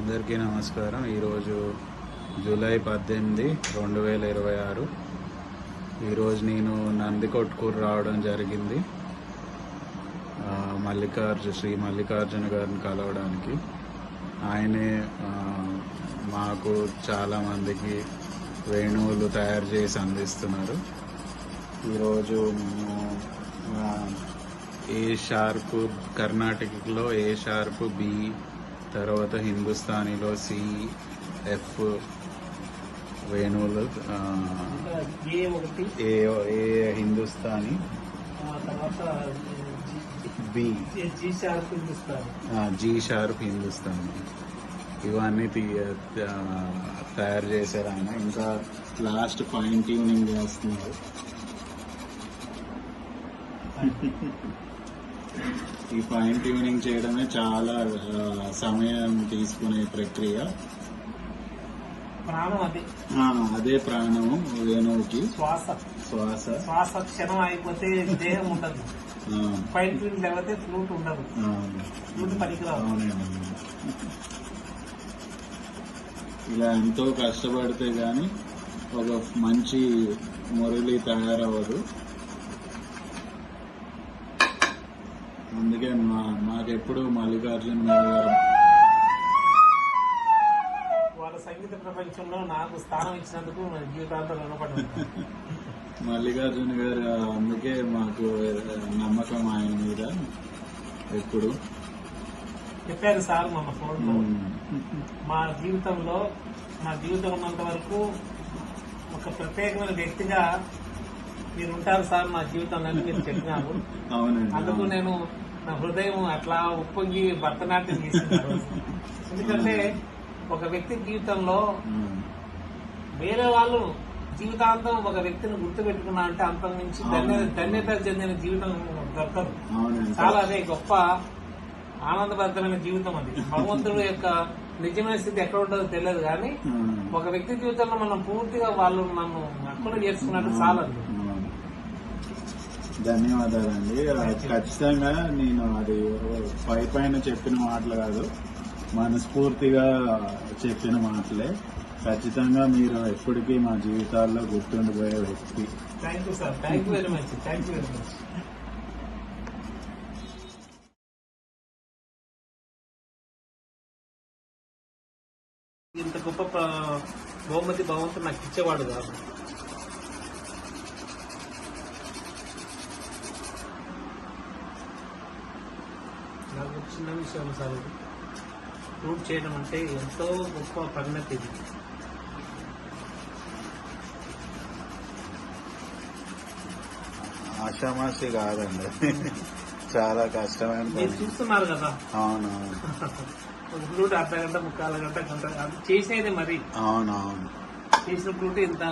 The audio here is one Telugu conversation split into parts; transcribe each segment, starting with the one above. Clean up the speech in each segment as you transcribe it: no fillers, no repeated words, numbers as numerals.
అందరికీ నమస్కారం. ఈరోజు జూలై 18, 2026. ఈరోజు నేను నందికొట్కూరు రావడం జరిగింది శ్రీ మల్లికార్జున గారిని కలవడానికి. ఆయనే మాకు చాలామందికి వేణువులు తయారు చేసి అందిస్తున్నారు. ఈరోజు ఏ షార్ప్, కర్ణాటకలో ఏ షార్ప్, బి, తర్వాత హిందుస్థానీలో సి, ఎఫ్ వేణువులు, A Hindustani, B, G sharp Hindustani, ఇవన్నీ తయారు చేశారు ఆయన. ఇంకా లాస్ట్ ఫైన్ ట్యూనింగ్ చేస్తున్నారు. ఈ ఫైన్ ట్యూనింగ్ చేయడమే చాలా సమయం తీసుకునే ప్రక్రియ. అదే ప్రాణము వేణువుకి. శ్వాస క్షణం అయిపోతే దేహం ఉండదు. ఫైన్ ట్యూనింగ్ లేకపోతే ఫ్లూట్ ఉండదు. ఫ్లూట్ పనికిరాదు. ఇలా ఎంతో కష్టపడితే గాని ఒక మంచి మురళి తయారవ్వదు. అందుకే మాకెప్పుడు మల్లికార్జున గారు వాళ్ళ సంగీత ప్రపంచంలో నాకు స్థానం ఇచ్చినందుకు జీవితాంతం రుణపడి. మల్లికార్జున గారు అందుకే మాకు నమ్మకం ఆయన మీద ఎప్పుడు చెప్పారు సార్ మన ఫోన్లో. మా జీవితం ఉన్నంత వరకు ఒక ప్రత్యేకమైన వ్యక్తిగా మీరు ఉంటారు సార్ మా జీవితంలో మీరు చెప్పినారు. అందుకు నేను నా హృదయం అట్లా ఉప్పొంగి భరతనాట్యం చేసినారు. ఎందుకంటే ఒక వ్యక్తి జీవితంలో వేరే వాళ్ళు జీవితాంతం ఒక వ్యక్తిని గుర్తుపెట్టుకున్నా అంటే అంతం నుంచి ధన్యత చెందిన జీవితం దొరకదు. చాలా అదే గొప్ప ఆనందభరితమైన జీవితం అది. భగవంతుడు యొక్క నిజమైన స్థితి ఎక్కడ ఉంటుందో తెలియదు, కానీ ఒక వ్యక్తి జీవితంలో మనం పూర్తిగా వాళ్ళు నన్ను అక్కడ చేసుకున్నట్టు చాలా. ధన్యవాదాలండి. ఖచ్చితంగా నేను అది పైన చెప్పిన మాటలు కాదు, మనస్ఫూర్తిగా చెప్పిన మాటలే. ఖచ్చితంగా మీరు ఎప్పటికీ మా జీవితాల్లో గుర్తుండిపోయే వ్యక్తి. Thank you sir. Thank you very much. ఇంత గొప్ప బహుమతి భగవంతుడు నాకు ఇచ్చేవాడు కాదు. నాకు చిన్న విషయం సార్, ఫ్రూట్ చేయడం అంటే ఎంతో గొప్ప పరిణతి. ఇది ఆషామాషి కాదండి, చాలా కష్టమైన. మీరు చూస్తున్నారు కదా. అవునవును. ఒక ఫ్రూట్ అర్ధ గంట, ముక్కాల గంట, చేసేది మరి. అవునవును. చేసిన ఫ్రూట్ ఇంత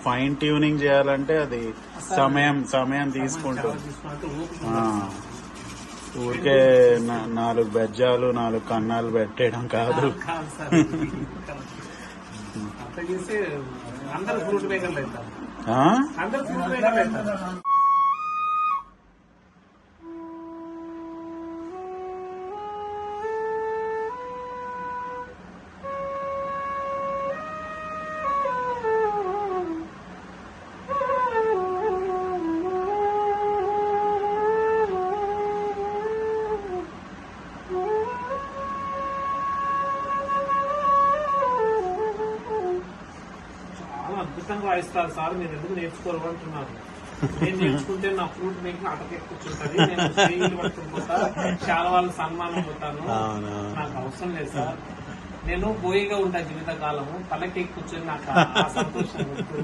ఫైన్ ట్యూనింగ్ చేయాలంటే అది సమయం తీసుకుంటుంది. తీసుకుంటే ఓపిక ఆ, ఊరికే 4 బెజ్జాలు 4 కన్నాలు పెట్టేయడం కాదు. కాదు సార్. అంత చేస్తే అందరు ఫ్రూట్ మేకర్లు అవుతారు. ఆ? అందరు ఫ్రూట్ మేకర్లు అవుతారు. చాలా అద్భుతంగా వాయిస్తారు సార్. మీరు ఎందుకు నేర్చుకోరు అంటున్నారు. నేను నేర్చుకుంటే నా ఫ్రూట్ మేకింగ్ అటకే కూర్చుంటది. నేను స్టేజీలు పట్టుకుని పోతా, చాలా వాళ్ళు సన్మానం పోతాను. నాకు అవసరం లేదు సార్. నేను బోయిగా ఉంటా జీవితకాలము. తలకి కూర్చొని నాకు ఆ సంతోషం వద్దు.